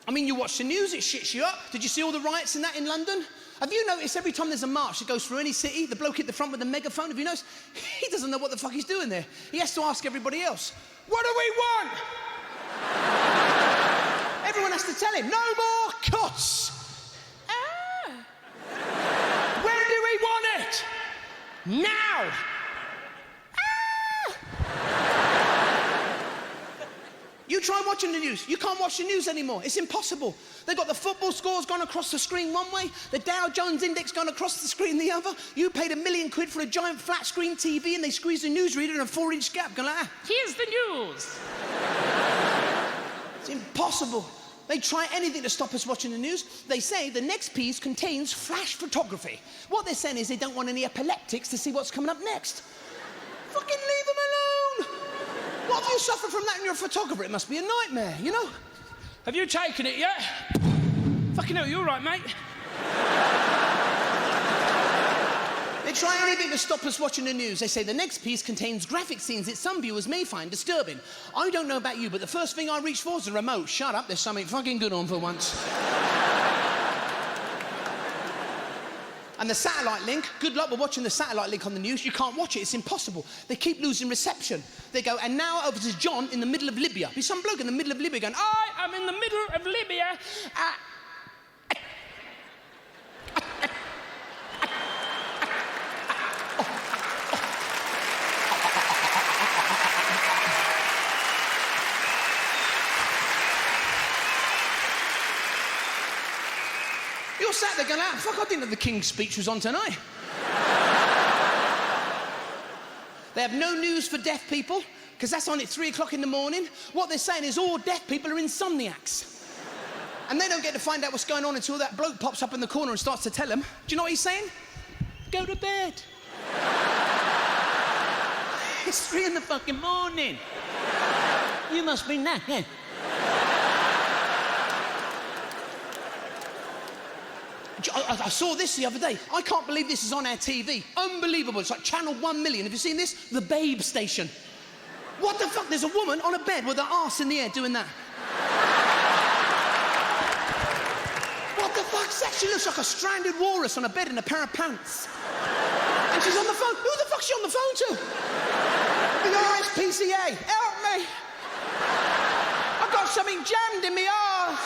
I mean, you watch the news, it shits you up. Did you see all the riots and that in London? Have you noticed every time there's a march that goes through any city, the bloke at the front with the megaphone, have you noticed? He doesn't know what the fuck he's doing there. He has to ask everybody else, what do we want? Everyone has to tell him, no more cuts. When do we want it? Now. You try watching the news. You can't watch the news anymore. It's impossible. They've got the football scores gone across the screen one way, the Dow Jones index gone across the screen the other. You paid £1 million for a giant flat screen TV and they squeezed a newsreader in a 4-inch gap. Going like, here's the news. It's impossible. They try anything to stop us watching the news. They say the next piece contains flash photography. What they're saying is they don't want any epileptics to see what's coming up next. Fucking leave them alone. What if you suffer from that and you're a photographer? It must be a nightmare, you know? Have you taken it yet? Fucking hell, you all right, mate? They try anything to stop us watching the news. They say the next piece contains graphic scenes that some viewers may find disturbing. I don't know about you, but the first thing I reach for is a remote. Shut up, there's something fucking good on for once. And the satellite link, good luck with watching the satellite link on the news. You can't watch it, it's impossible. They keep losing reception. They go, and now over to John in the middle of Libya. Be some bloke in the middle of Libya going, I am in the middle of Libya. You're sat there going, ah, fuck, I didn't know the King's speech was on tonight. They have no news for deaf people, because that's on at 3 o'clock in the morning. What they're saying is all deaf people are insomniacs. And they don't get to find out what's going on until that bloke pops up in the corner and starts to tell them. Do you know what he's saying? Go to bed. It's 3 in the fucking morning. You must be knackered. I saw this the other day. I can't believe this is on our TV. Unbelievable. It's like Channel 1 Million. Have you seen this? The Babe Station. What the fuck? There's a woman on a bed with her arse in the air doing that. What the fuck's that? She looks like a stranded walrus on a bed in a pair of pants. And she's on the phone. Who the fuck's she on the phone to? The RSPCA. Help me. I've got something jammed in my arse.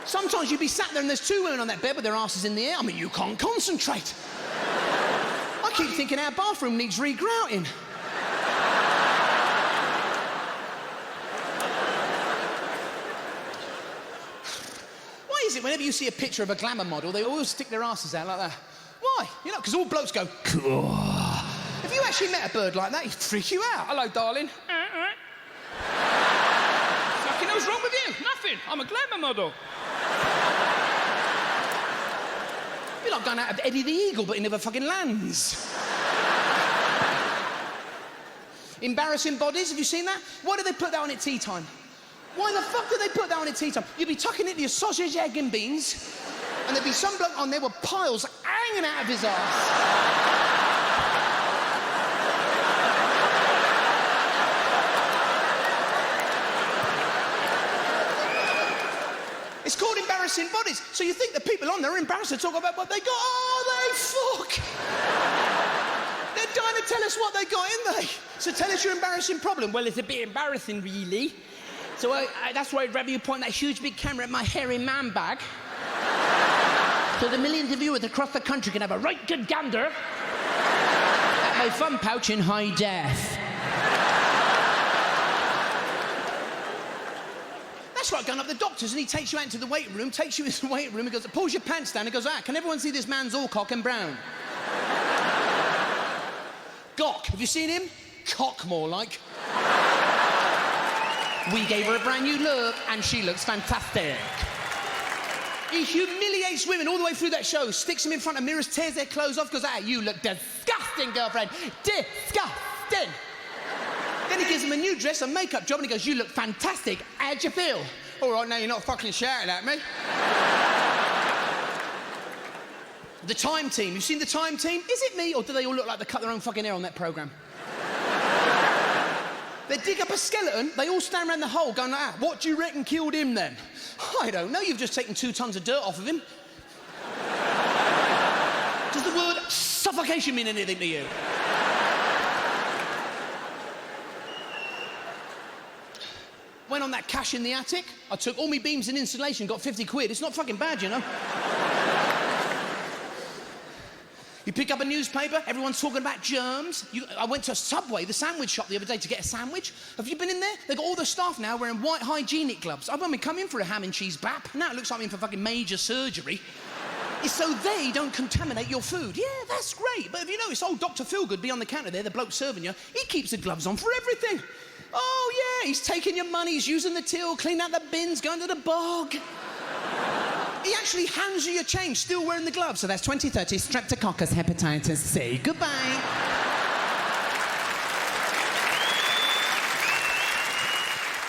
Sometimes you'd be sat there and there's 2 women on that bed with their asses in the air. I mean, you can't concentrate. I keep thinking our bathroom needs regrouting. Why is it whenever you see a picture of a glamour model, they always stick their asses out like that? Why? You know, because all blokes go, cool. If you actually met a bird like that, he'd freak you out. Hello, darling. Fucking hell's wrong with you? Nothing. I'm a glamour model. You're like going out of Eddie the Eagle, but he never fucking lands. Embarrassing bodies, have you seen that? Why do they put that on at tea time? Why the fuck do they put that on at tea time? You'd be tucking into your sausage, egg and beans, and there'd be some bloke on there with piles hanging out of his arse. It's called embarrassing bodies. So you think the people on there are embarrassed to talk about what they got. Oh, they fuck. They're dying to tell us what they got, ain't they? So tell us your embarrassing problem. Well, it's a bit embarrassing, really. So that's why I'd rather you point that huge big camera at my hairy man bag. So the millions of viewers across the country can have a right good gander at my fun pouch in high def. That's like going up the doctor's and he takes you out into the waiting room, takes you into the waiting room, he goes, pulls your pants down, and goes, can everyone see this man's all cock and brown? Gawk, have you seen him? Cock, more like. We gave her a brand new look, and she looks fantastic. He humiliates women all the way through that show, sticks them in front of mirrors, tears their clothes off, goes, you look disgusting, girlfriend. Disgusting. Then he gives them a new dress, a makeup job, and he goes, you look fantastic. How'd you feel? All right, now you're not fucking shouting at me. The Time Team. You've seen The Time Team? Is it me, or do they all look like they cut their own fucking hair on that programme? They dig up a skeleton, they all stand around the hole going like that. What do you reckon killed him then? I don't know, you've just taken 2 tons of dirt off of him. Does the word suffocation mean anything to you? Went on that cash in the attic, I took all my beams and insulation, got 50 quid. It's not fucking bad, you know. You pick up a newspaper, everyone's talking about germs. I went to a Subway, the sandwich shop, the other day to get a sandwich. Have you been in there? They've got all the staff now wearing white hygienic gloves. I've only come in for a ham and cheese bap. Now it looks like I'm in for fucking major surgery. It's so they don't contaminate your food. Yeah, that's great. But have you noticed old Dr. Feelgood be on the counter there, the bloke serving you, he keeps the gloves on for everything. Oh, yeah, he's taking your money, he's using the till, cleaning out the bins, going to the bog. He actually hands you your change, still wearing the gloves. So that's 2030 streptococcus hepatitis C. Goodbye.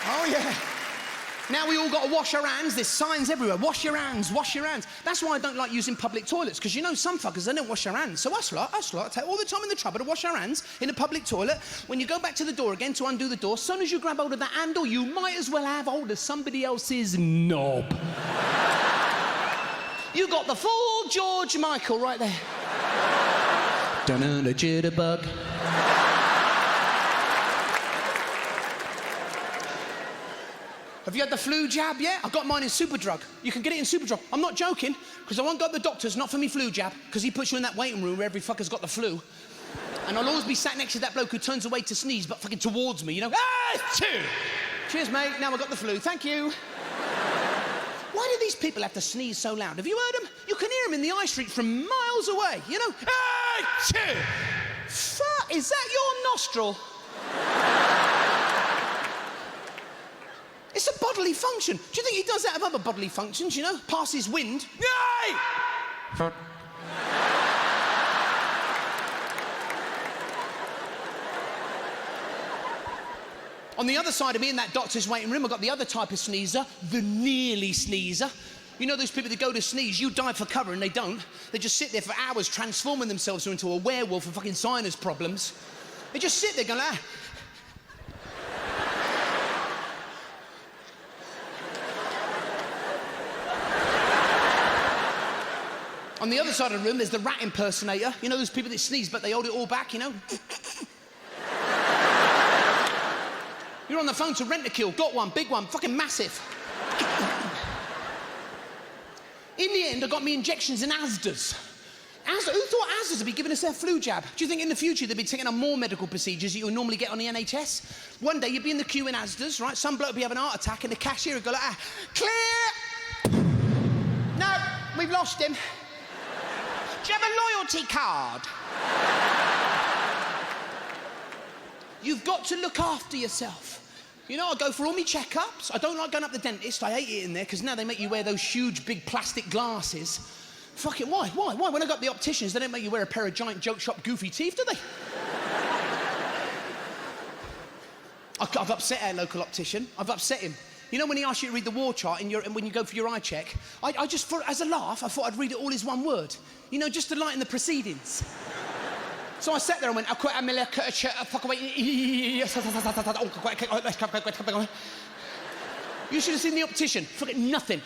Oh, yeah. Now we all got to wash our hands. There's signs everywhere. Wash your hands, wash your hands. That's why I don't like using public toilets, because you know some fuckers, they don't wash their hands. So us lot take all the time in the trouble to wash our hands in a public toilet. When you go back to the door again to undo the door, as soon as you grab hold of that handle, you might as well have hold of somebody else's knob. You got the full George Michael right there. Dun-dun, a jitterbug. Have you had the flu jab yet? I got mine in Superdrug. You can get it in Superdrug. I'm not joking, because I won't go to the doctor's, not for me flu jab, because he puts you in that waiting room where every fucker's got the flu. And I'll always be sat next to that bloke who turns away to sneeze, but fucking towards me, you know? Ah, cheers, mate. Now I got the flu. Thank you. Why do these people have to sneeze so loud? Have you heard them? You can hear them in the high street from miles away, you know? Fuck, is that your nostril? It's a bodily function. Do you think he does that of other bodily functions, you know? Passes wind. Yay! On the other side of me in that doctor's waiting room, I've got the other type of sneezer, the nearly sneezer. You know those people that go to sneeze, you dive for cover and they don't. They just sit there for hours transforming themselves into a werewolf with fucking sinus problems. They just sit there going, ah. On the other side of the room, there's the rat impersonator. You know those people that sneeze, but they hold it all back, you know? You're on the phone to rent a kill. Got one, big one, fucking massive. In the end, I got me injections in Asda's. Who thought Asda's would be giving us their flu jab? Do you think in the future they'd be taking on more medical procedures that you would normally get on the NHS? One day you'd be in the queue in Asda's, right? Some bloke would be having a heart attack and the cashier would go like, ah, clear! No, we've lost him. Do you have a loyalty card? You've got to look after yourself. You know, I go for all my checkups. I don't like going up the dentist. I hate it in there, because now they make you wear those huge, big plastic glasses. Fuck it, why? When I got the opticians, they don't make you wear a pair of giant joke shop goofy teeth, do they? I've upset our local optician. I've upset him. You know when he asks you to read the war chart and when you go for your eye check, I just, as a laugh, I thought I'd read it all as one word. You know, just to lighten the proceedings. So I sat there and went, you should have seen the optician. Forget nothing.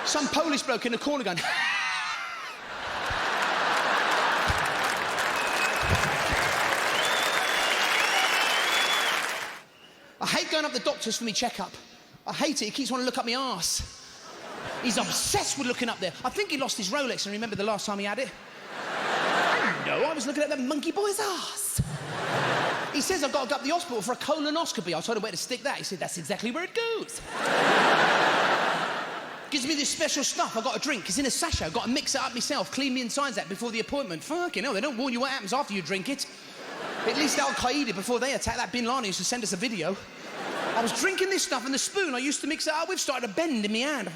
Some Polish bloke in the corner going, I hate going up the doctors for me checkup. I hate it. He keeps wanting to look up my arse. He's obsessed with looking up there. I think he lost his Rolex and remember the last time he had it. No, I was looking at that monkey boy's ass. He says I've got to go up the hospital for a colonoscopy. I told him where to stick that. He said, that's exactly where it goes. Gives me this special stuff I've got to drink. It's in a sachet. I've got to mix it up myself, clean me insides out before the appointment. Fucking hell, they don't warn you what happens after you drink it. At least Al-Qaeda, before they attacked that Bin Laden, used to send us a video. I was drinking this stuff and the spoon I used to mix it up with started to bend in my hand.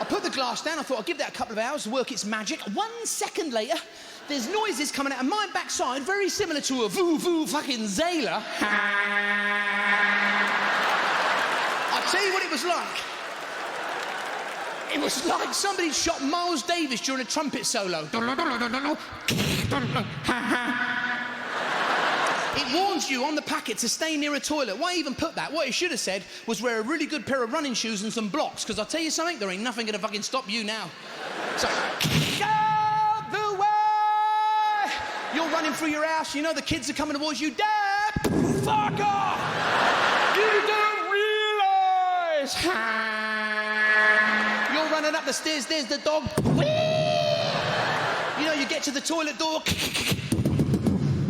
I put the glass down, I thought I'll give that a couple of hours to work its magic. 1 second later, there's noises coming out of my backside very similar to a voo-voo fucking Zayla. I'll tell you what it was like. It was like somebody shot Miles Davis during a trumpet solo. It warns you on the packet to stay near a toilet. Why even put that? What it should have said was wear a really good pair of running shoes and some blocks, because I'll tell you something, there ain't nothing gonna fucking stop you now. So, out the way! You're running through your house, you know the kids are coming towards you. Dad! Fuck off! You don't realise! You're running up the stairs, there's the dog. You know, you get to the toilet door.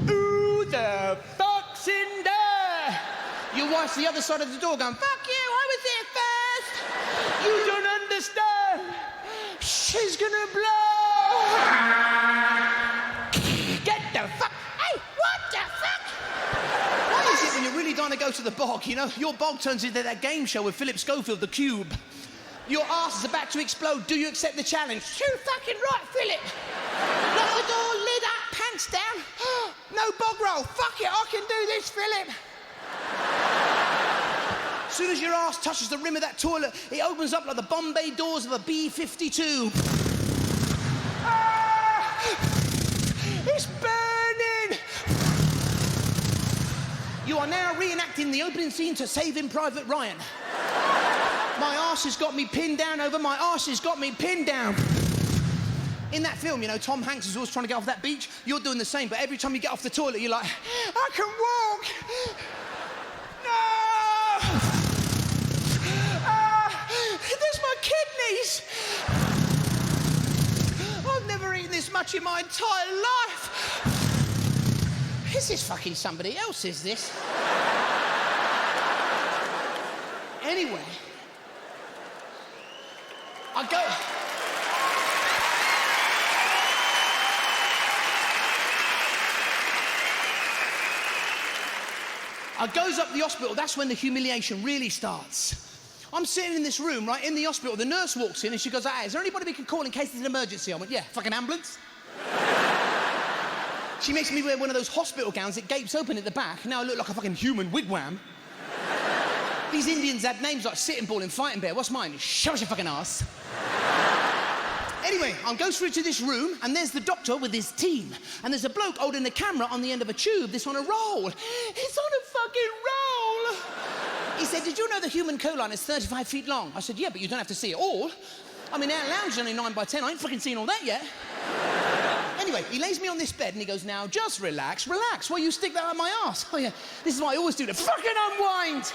Who the fuck's in there? Your wife's the other side of the door going, fuck you, I was here first. You don't understand. She's gonna blow. Get the fuck. Hey, what the fuck? Why is it when you're really dying to go to the bog, you know, your bog turns into that game show with Philip Schofield, The Cube. Your arse is about to explode. Do you accept the challenge? Too fucking right, Philip. Lock the door, lid up, pants down. No bog roll. Fuck it, I can do this, Philip. As soon as your arse touches the rim of that toilet, it opens up like the Bombay doors of a B-52. Ah! It's burning. You are now reenacting the opening scene to Saving Private Ryan. My arse has got me pinned down over my arse has got me pinned down. In that film, you know, Tom Hanks is always trying to get off that beach. You're doing the same, but every time you get off the toilet, you're like, I can walk. No! There's my kidneys. I've never eaten this much in my entire life. Is this fucking somebody else, is this? Anyway. I goes up the hospital, that's when the humiliation really starts. I'm sitting in this room, right, in the hospital, the nurse walks in and she goes, hey, is there anybody we can call in case there's an emergency? I went, yeah, fucking ambulance. She makes me wear one of those hospital gowns that gapes open at the back. Now I look like a fucking human wigwam. These Indians had names like Sitting Bull and Fighting Bear. What's mine? Show us your fucking ass. Anyway, I goes through to this room, and there's the doctor with his team. And there's a bloke holding a camera on the end of a tube that's on a roll. It's on a fucking roll! He said, did you know the human colon is 35 feet long? I said, yeah, but you don't have to see it all. I mean, our lounge is only 9 by 10. I ain't fucking seen all that yet. Anyway, he lays me on this bed, and he goes, now, just relax, relax. Well, you stick that on my ass. Oh, yeah, this is what I always do to fucking unwind.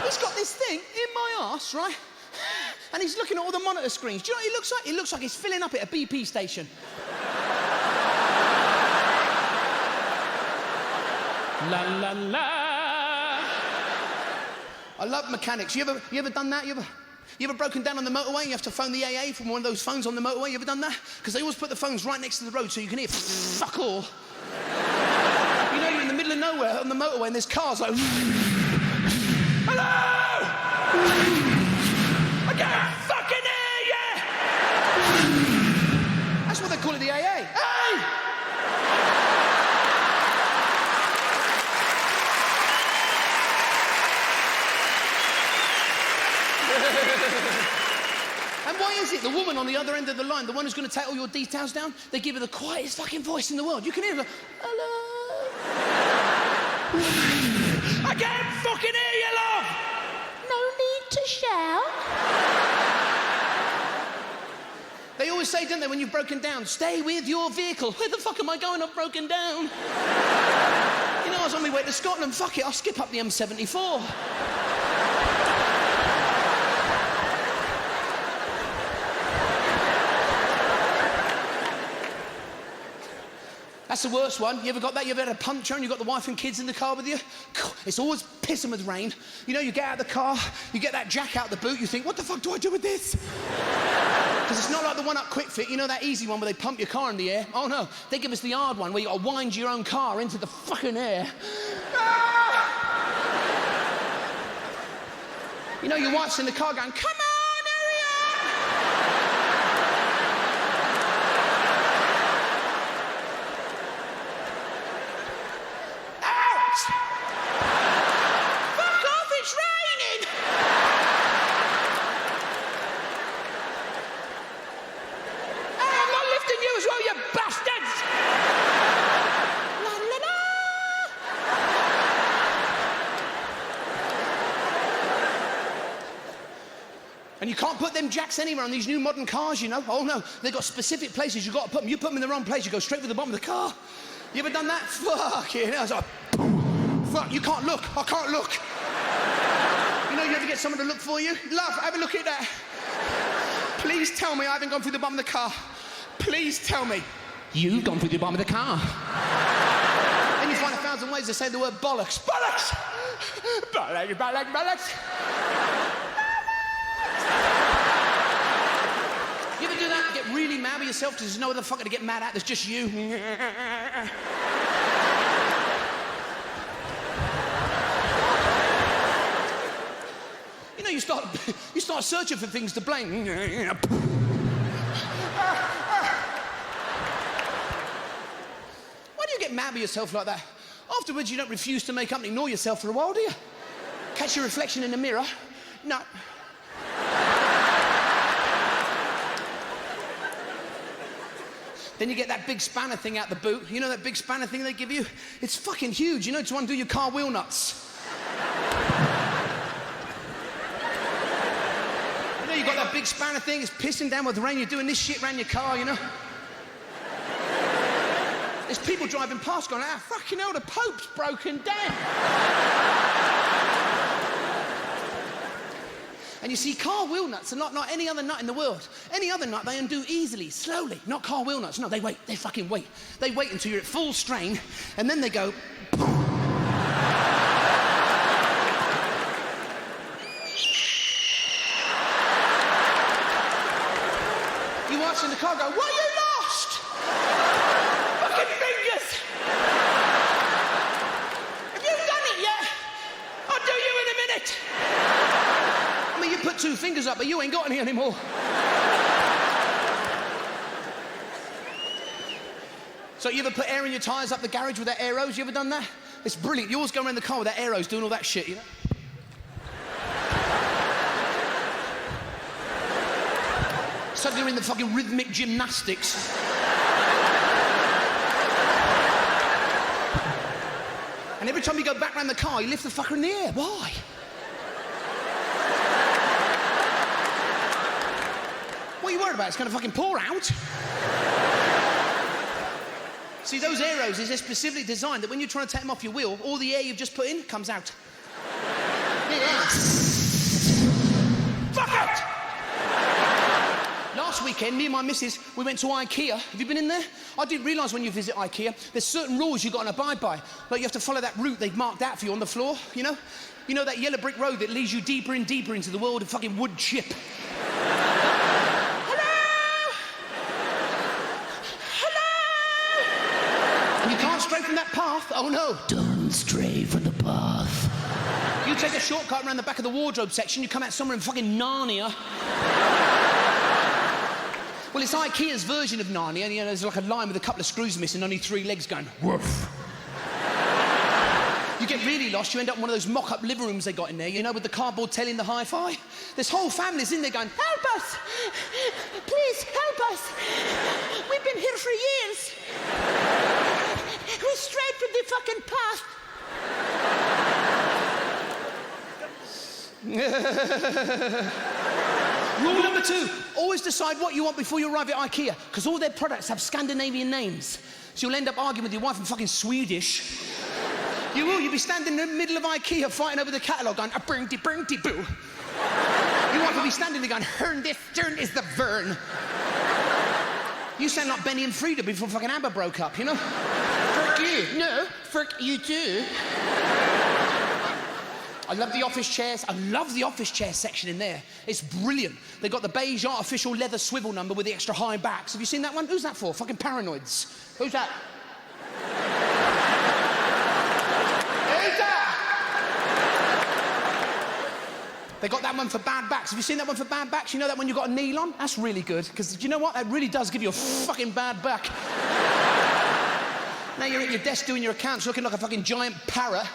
He's got this thing in my ass, right? And he's looking at all the monitor screens. Do you know what he looks like? He looks like he's filling up at a BP station. La la la. I love mechanics. You ever done that? You ever broken down on the motorway? You have to phone the AA from one of those phones on the motorway. You ever done that? Because they always put the phones right next to the road so you can hear fuck all. You know, you're in the middle of nowhere on the motorway and there's cars like. Hello! I can't fucking hear you! That's what they call it, the AA. Hey! And why is it the woman on the other end of the line, the one who's going to take all your details down, they give her the quietest fucking voice in the world. You can hear her, hello? I can't fucking hear you, love! No need to shout. They always say, don't they, when you've broken down, stay with your vehicle. Where the fuck am I going? I've broken down. You know, I was on my way to Scotland. Fuck it, I'll skip up the M74. That's the worst one. You ever got that? You ever had a puncture and you've got the wife and kids in the car with you? It's always pissing with rain. You know, you get out of the car, you get that jack out the boot, you think, what the fuck do I do with this? Because it's not like the one up Quick Fit, you know that easy one where they pump your car in the air? Oh no, they give us the hard one where you gotta wind your own car into the fucking air. Ah! You know, your wife's in the car going, come on! And you can't put them jacks anywhere on these new modern cars, you know. Oh no, they've got specific places you've got to put them. You put them in the wrong place, you go straight for the bottom of the car. You ever done that? Fuck it. I was like, fuck, you can't look. I can't look. You know, you ever get someone to look for you? Love, have a look at that. Please tell me I haven't gone through the bottom of the car. Please tell me. You've gone through the bottom of the car. Then you find 1,000 ways to say the word bollocks. Bollocks! Bollocks, bollocks, bollocks. You ever do that? Get really mad with yourself because there's no other fucker to get mad at. There's just you. You know, you start searching for things to blame. Why do you get mad with yourself like that? Afterwards, you don't refuse to make up and ignore yourself for a while, do you? Catch your reflection in the mirror. No. Then you get that big spanner thing out the boot. You know that big spanner thing they give you? It's fucking huge, you know, to undo your car wheel nuts. You know, you got that big spanner thing, it's pissing down with rain, you're doing this shit around your car, you know? There's people driving past going, ah, fucking hell, the Pope's broken down. And you see, car wheel nuts are not any other nut in the world. Any other nut they undo easily, slowly. Not car wheel nuts. No, they wait. They fucking wait. They wait until you're at full strain, and then they go... You watch in the car go, what, you lost? Fucking fingers! Have you done it yet? I'll do you in a minute. I mean, you put 2 fingers up, but you ain't got any anymore. So you ever put air in your tyres up the garage with that arrows? You ever done that? It's brilliant. You always go around the car with that arrows doing all that shit, you know? Suddenly you're in the fucking rhythmic gymnastics. And every time you go back round the car, you lift the fucker in the air. Why? What are you worried about? It's going to fucking pour out. See, those arrows, they're specifically designed that when you're trying to take them off your wheel, all the air you've just put in comes out. Fuck it! Last weekend, me and my missus, we went to IKEA. Have you been in there? I didn't realise when you visit IKEA, there's certain rules you've got to abide by. Like you have to follow that route they've marked out for you on the floor, you know? You know that yellow brick road that leads you deeper and deeper into the world of fucking wood chip? You can't stray from that path. Oh no. Don't stray from the path. You take a shortcut around the back of the wardrobe section, you come out somewhere in fucking Narnia. Well, it's IKEA's version of Narnia. You know, there's like a line with a couple of screws missing, only 3 legs going, woof. You get really lost, you end up in one of those mock-up living rooms they got in there, you know, with the cardboard telly and the hi-fi. There's whole families in there going, help us! Please, help us! We've been here for years. We strayed from the fucking path. Rule number 2, always decide what you want before you arrive at IKEA, because all their products have Scandinavian names. So you'll end up arguing with your wife in fucking Swedish. You will, you'll be standing in the middle of IKEA fighting over the catalogue going, a-brinty-brinty-boo. Your wife will be standing there going, Hern, this turn is the Vern. You sound like Benny and Frida before fucking ABBA broke up, you know? Fuck you. No, fuck you too. I love the office chairs. I love the office chair section in there. It's brilliant. They've got the beige artificial leather swivel number with the extra high backs. Have you seen that one? Who's that for? Fucking paranoids. Who's that? Who's that? They got that one for bad backs. Have you seen that one for bad backs? You know that one you got a kneel on? That's really good, because do you know what? That really does give you a fucking bad back. Now you're at your desk doing your accounts looking like a fucking giant parrot.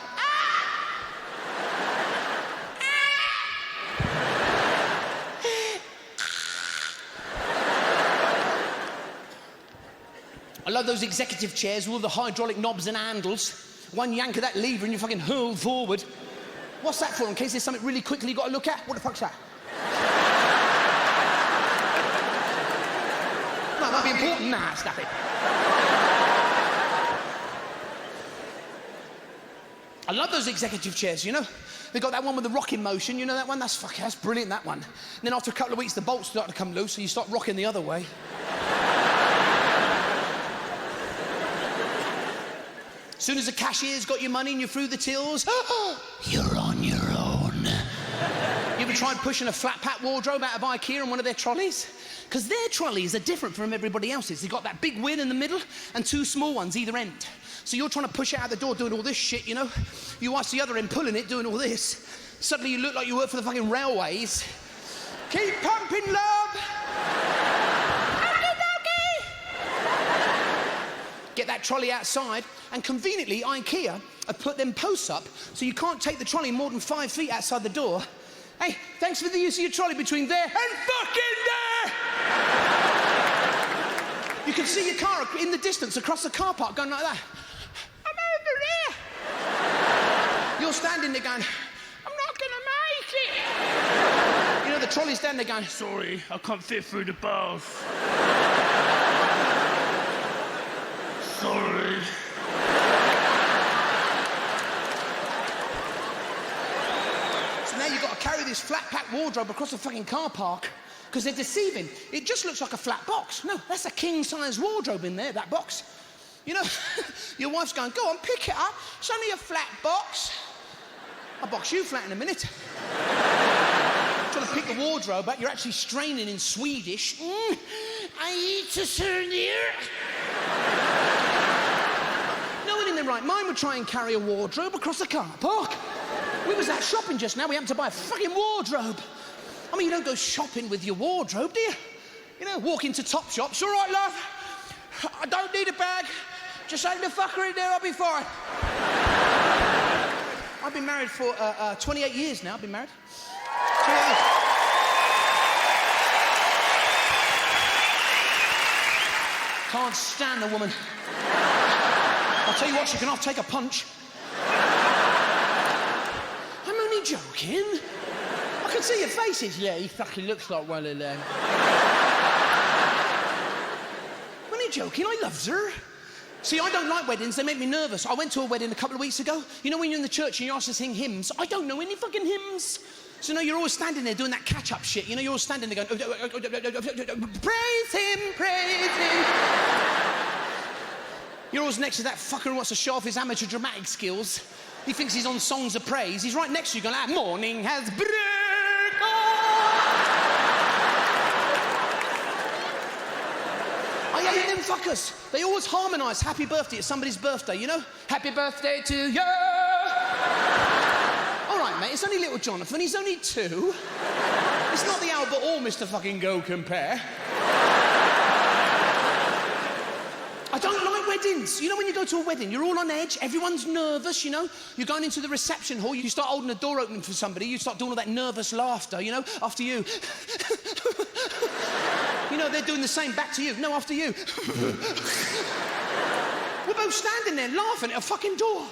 I love those executive chairs with all the hydraulic knobs and handles. One yank of that lever and you fucking hurl forward. What's that for, in case there's something really quickly you've got to look at? What the fuck's that? Might be important. Nah, stop it. I love those executive chairs, you know? They got that one with the rocking motion, you know that one? That's brilliant, that one. And then after a couple of weeks, the bolts start to come loose, so you start rocking the other way. As soon as the cashier's got your money and you're through the tills, you're on your own. You ever tried pushing a flat-pack wardrobe out of IKEA on one of their trolleys? Because their trolleys are different from everybody else's. They've got that big wheel in the middle and two small ones either end. So you're trying to push it out the door doing all this shit, you know? You watch the other end pulling it, doing all this. Suddenly you look like you work for the fucking railways. Keep pumping, love! Get that trolley outside, and conveniently, IKEA have put them posts up so you can't take the trolley more than 5 feet outside the door. Hey, thanks for the use of your trolley between there and fucking there! You can see your car in the distance across the car park going like that. I'm over here! You're standing there going, I'm not gonna make it! You know, the trolley's down there going, sorry, I can't fit through the bars. Sorry. So now you've got to carry this flat-pack wardrobe across the fucking car park because they're deceiving. It just looks like a flat box. No, that's a king-size wardrobe in there, that box. You know, your wife's going, go on, pick it up. It's only a flat box. I'll box you flat in a minute. Trying to pick the wardrobe up, you're actually straining in Swedish. I eat to here. No one in their right mind would try and carry a wardrobe across a car park. We was out shopping just now, we happened to buy a fucking wardrobe. I mean, you don't go shopping with your wardrobe, do you? You know, walk into Topshop, it's all right, love. I don't need a bag. Just have the fucker in there, I'll be fine. I've been married for 28 years now, I've been married. 28 years. Can't stand the woman. I'll tell you what, she can take a punch. I'm only joking. I can see your faces. Yeah, he fucking looks like one of them. I'm only joking, I loves her. See, I don't like weddings, they make me nervous. I went to a wedding a couple of weeks ago. You know when you're in the church and you're asked to sing hymns? I don't know any fucking hymns. So, no, you're always standing there doing that catch-up shit. You know, you're always standing there going, praise him, praise him. You're always next to that fucker who wants to show off his amateur dramatic skills. He thinks he's on Songs of Praise. He's right next to you going, morning has broken. I hate them fuckers. They always harmonise happy birthday at somebody's birthday, you know? Happy birthday to you. All right, mate, it's only little Jonathan. He's only 2. It's not the Albert or Mr. fucking Go Compare. I don't like weddings. You know when you go to a wedding, you're all on edge, everyone's nervous, you know? You're going into the reception hall, you start holding the door open for somebody, you start doing all that nervous laughter, you know? After you. You know, they're doing the same back to you. No, after you. We're both standing there laughing at a fucking door.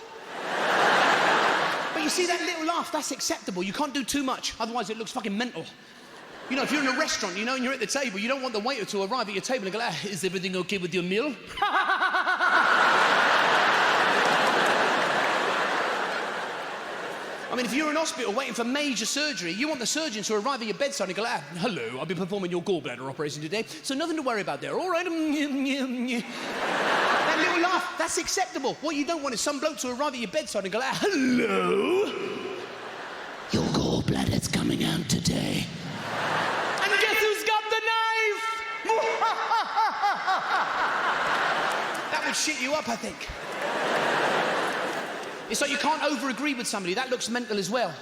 But you see that little laugh, that's acceptable. You can't do too much, otherwise it looks fucking mental. You know, if you're in a restaurant, you know, and you're at the table, you don't want the waiter to arrive at your table and go, is everything okay with your meal? I mean, if you're in hospital waiting for major surgery, you want the surgeon to arrive at your bedside and go, hello, I'll be performing your gallbladder operation today, so nothing to worry about there, all right? That little laugh, that's acceptable. What you don't want is some bloke to arrive at your bedside and go, hello? Your gallbladder's coming out today. And guess who's got the knife? That would shit you up, I think. It's like you can't over-agree with somebody. That looks mental as well.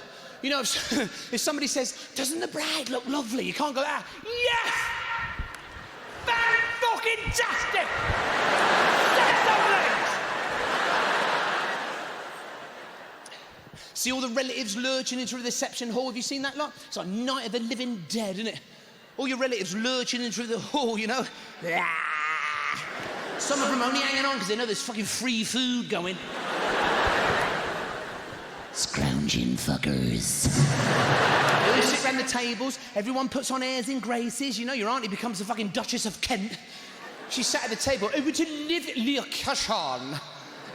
You know, if somebody says, doesn't the bride look lovely? You can't go, yes! Fan-fucking-tastic! Set some legs! See all the relatives lurching into the reception hall? Have you seen that lot? It's like Night of the Living Dead, isn't it? All your relatives lurching into the hall, you know? Some of them only hanging on because they know there's fucking free food going. Scrounging fuckers. They all sit round the tables, everyone puts on airs and graces, you know, your auntie becomes the fucking Duchess of Kent. She sat at the table. Oh, would you live le cachon?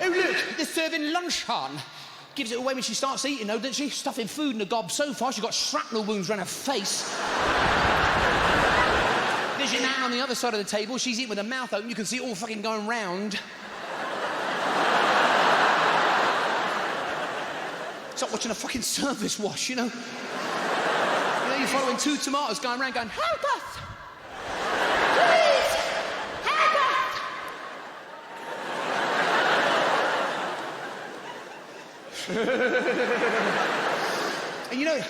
Oh, look, they're serving lunch on. Gives it away when she starts eating, though, doesn't she? Stuffing food in the gob so far, she's got shrapnel wounds around her face. There's your nan on the other side of the table. She's eating with her mouth open. You can see it all fucking going round. It's like watching a fucking service wash, you know? You know, you're following two tomatoes going around going, help us! Please! Help us! And you know,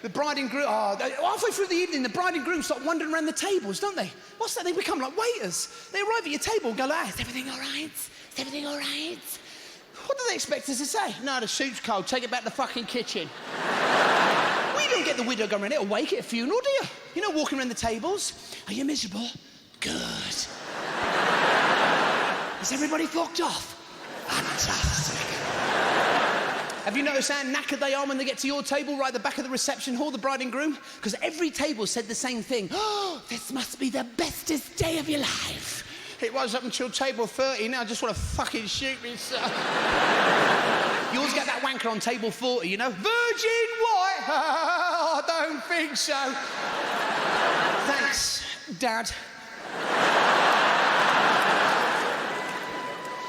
the bride and groom, halfway through the evening, the bride and groom start wandering around the tables, don't they? What's that? They become like waiters. They arrive at your table and go like, is everything all right? Is everything all right? What do they expect us to say? No, the soup's cold. Take it back to the fucking kitchen. We don't get the widow going around. It'll wake at a funeral, do you? You know, walking around the tables. Are you miserable? Good. Is everybody flocked off? Fantastic. Have you noticed how knackered they are when they get to your table right at the back of the reception hall, the bride and groom? Because every table said the same thing. Oh, this must be the bestest day of your life. It was up until table 30. Now I just want to fucking shoot myself. You always get that wanker on table 40, you know? Virgin white? I don't think so. Thanks, Dad.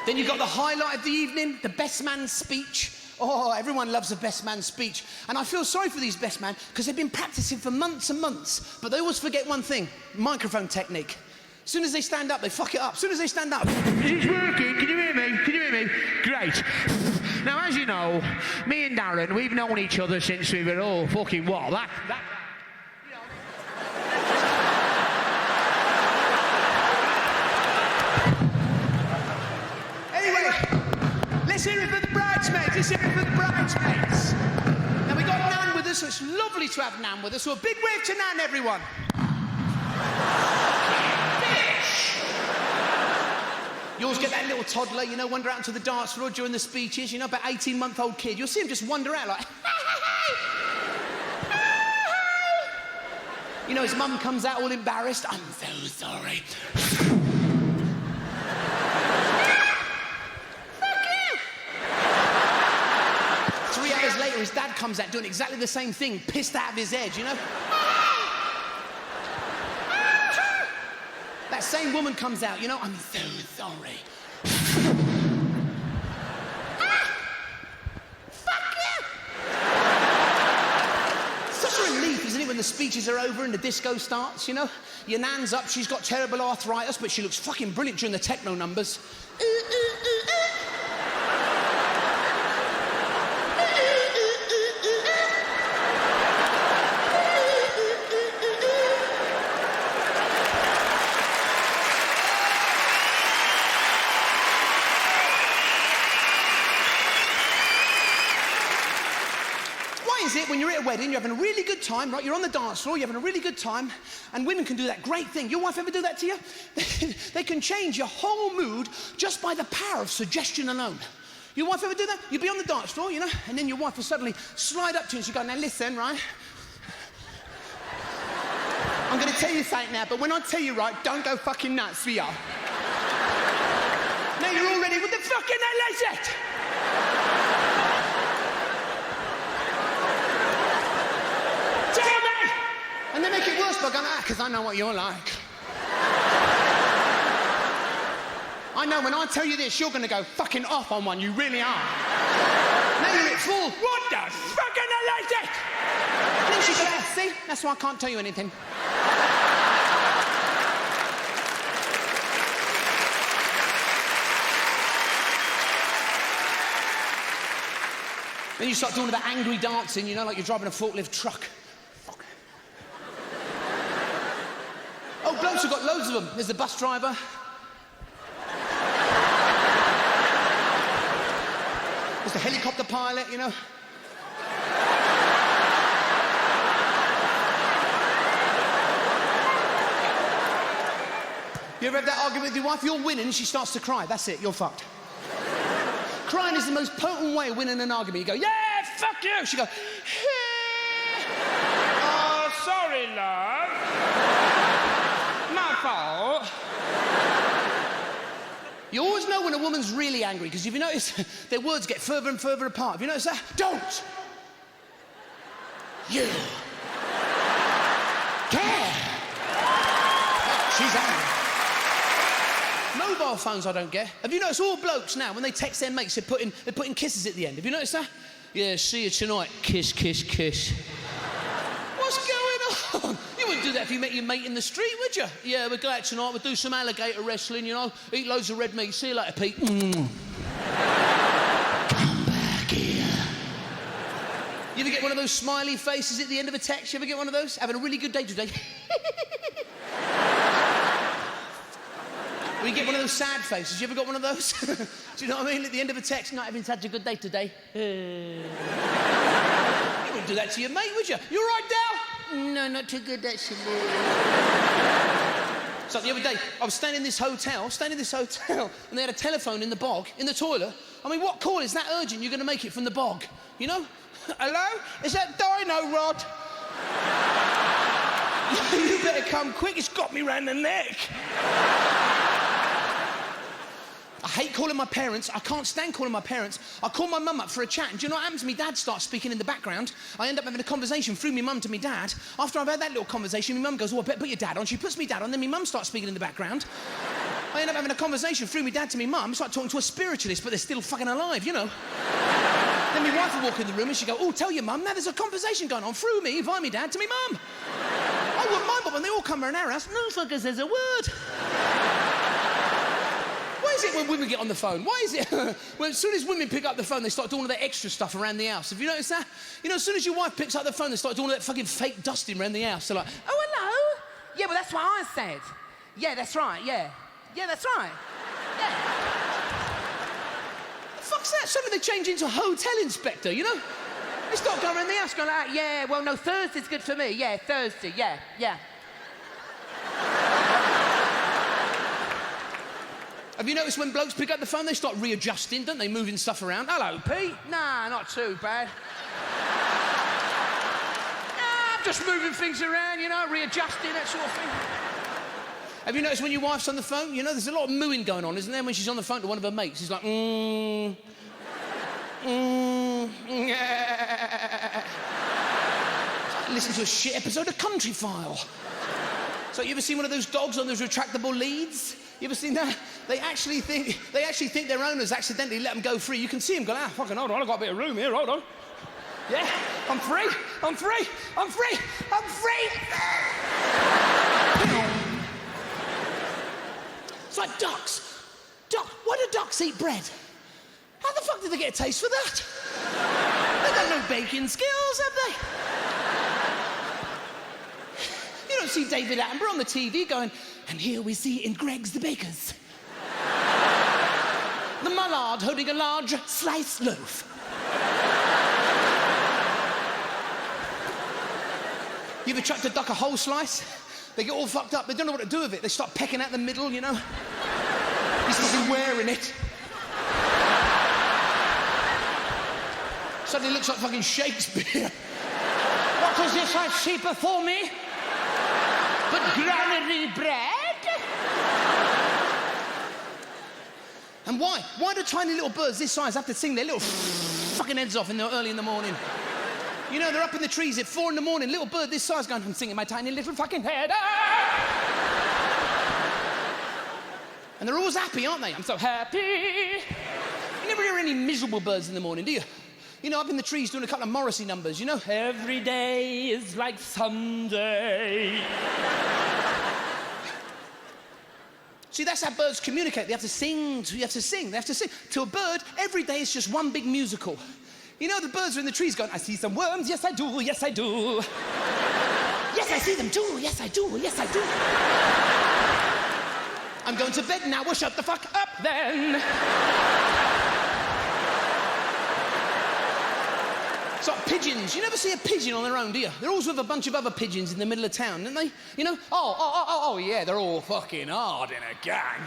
Then you've got the highlight of the evening, the best man's speech. Oh, everyone loves a best man's speech. And I feel sorry for these best men because they've been practicing for months and months. But they always forget one thing, microphone technique. As soon as they stand up, they fuck it up. As soon as they stand up. Is it working? Can you hear me? Can you hear me? Great. Now, as you know, me and Darren, we've known each other since we were all fucking what? Anyway, let's hear it for the bridesmaids. Let's hear it for the bridesmaids. Now, we got Nan with us, so it's lovely to have Nan with us. So a big wave to Nan, everyone. You always get that little toddler, you know, wander out to the dance floor during the speeches, you know, about 18-month-old kid. You'll see him just wander out like, you know, his mum comes out all embarrassed. I'm so sorry. Fuck you! 3 hours later, his dad comes out doing exactly the same thing, pissed out of his head, you know? That same woman comes out, you know, I'm so sorry. Fuck you! Such a relief, isn't it, when the speeches are over and the disco starts, you know? Your nan's up, she's got terrible arthritis, but she looks fucking brilliant during the techno numbers. Is it when you're at a wedding, you're having a really good time, right? You're on the dance floor, you're having a really good time, and women can do that great thing. Your wife ever do that to you? They can change your whole mood just by the power of suggestion alone. Your wife ever do that? You'd be on the dance floor, you know, and then your wife will suddenly slide up to you and she'll go, now listen, right? I'm going to tell you something now, but when I tell you, right, don't go fucking nuts for you. Now you're all ready. What the fucking hell is it? And they make it worse by going, because I know what you're like. I know when I tell you this, you're going to go fucking off on one. You really are. Now you're at full. What the fucking hell is it? And then she goes, see? That's why I can't tell you anything. Then you start doing that angry dancing, you know, like you're driving a forklift truck. Oh, blokes have got loads of them. There's the bus driver. There's the helicopter pilot, you know. You ever had that argument with your wife? You're winning and she starts to cry. That's it, you're fucked. Crying is the most potent way of winning an argument. You go, yeah, fuck you. She goes, oh, sorry, love. My fault. know when a woman's really angry, because if you notice, their words get further and further apart. Have you noticed that? Don't you care? She's angry. Mobile phones I don't get. Have you noticed all blokes now, when they text their mates, they're putting kisses at the end? Have you noticed that? Yeah, see you tonight. Kiss, kiss, kiss. What's going on? You wouldn't do that if you met your mate in the street, would you? Yeah, we'll go out tonight, we'll do some alligator wrestling, you know, eat loads of red meat. See you later, Pete. Come back here. You ever get one of those smiley faces at the end of a text? You ever get one of those? Having a really good day today. Or you get one of those sad faces. You ever got one of those? Do you know what I mean? At the end of a text, not having such a good day today. You wouldn't do that to your mate, would you? You all right, Dal? No, not too good, actually. So the other day, I was staying in this hotel, and they had a telephone in the bog, in the toilet. I mean, what call is that urgent you're going to make it from the bog? You know? Hello? Is that Dino Rod? You better come quick, it's got me round the neck. I hate calling my parents. I can't stand calling my parents. I call my mum up for a chat, and do you know what happens? My dad starts speaking in the background. I end up having a conversation through my mum to my dad. After I've had that little conversation, my mum goes, oh, I better put your dad on. She puts me dad on, then my mum starts speaking in the background. I end up having a conversation through my dad to my mum. It's like talking to a spiritualist, but they're still fucking alive, you know. Then my wife will walk in the room and she'll go, oh, tell your mum, now there's a conversation going on through me, via my dad, to me mum. I wouldn't mind, but when they all come around our house, no fucker says a word. Why is it when women get on the phone? Why is it when as soon as women pick up the phone, they start doing all that extra stuff around the house? Have you noticed that? You know, as soon as your wife picks up the phone, they start doing all that fucking fake dusting around the house. They're like, Oh, hello? Yeah, well, that's what I said. Yeah, that's right, yeah. Yeah, that's right. Yeah. the fuck's that? Suddenly they change into a hotel inspector, you know? They start going around the house going like, Yeah, well, no, Thursday's good for me. Yeah, Thursday, yeah. have you noticed when blokes pick up the phone, they start readjusting, don't they? Moving stuff around. Hello, Pete. Nah, not too bad. Nah, I'm just moving things around, you know, readjusting, that sort of thing. Have you noticed when your wife's on the phone, you know, there's a lot of mooing going on, isn't there? When she's on the phone to one of her mates, she's like, Listen to a shit episode of Country File. So you ever seen one of those dogs on those retractable leads? You ever seen that? They actually think their owners accidentally let them go free. You can see them go, fucking hold on, I've got a bit of room here, hold on. Yeah, I'm free. It's like ducks. Why do ducks eat bread? How the fuck did they get a taste for that? They've got no baking skills, have they? You don't see David Attenborough on the TV going, and here we see in Greg's the Baker's the mallard holding a large sliced loaf. You ever chucked a duck a whole slice? They get all fucked up, they don't know what to do with it. They start pecking out the middle, you know? He's fucking wearing it. Suddenly looks like fucking Shakespeare. What is this I see before me? But granary bread? And why? Why do tiny little birds this size have to sing their little fucking heads off early in the morning? You know, they're up in the trees at 4 in the morning, little bird this size going, I'm singing my tiny little fucking head. And they're always happy, aren't they? I'm so happy. You never hear any miserable birds in the morning, do you? You know, up in the trees doing a couple of Morrissey numbers, you know? Every day is like Sunday. See, that's how birds communicate. They have to sing. They have to sing. To a bird, every day is just one big musical. You know, the birds are in the trees going, I see some worms, yes I do, yes I do. Yes, I see them too, yes I do, yes I do. I'm going to bed now, well shut the fuck up then. It's like pigeons. You never see a pigeon on their own, do you? They're always with a bunch of other pigeons in the middle of town, aren't they? You know? Oh, yeah, they're all fucking hard in a gang.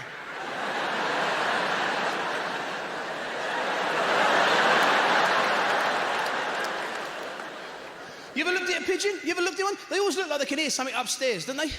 You ever looked at a pigeon? You ever looked at one? They always look like they can hear something upstairs, don't they?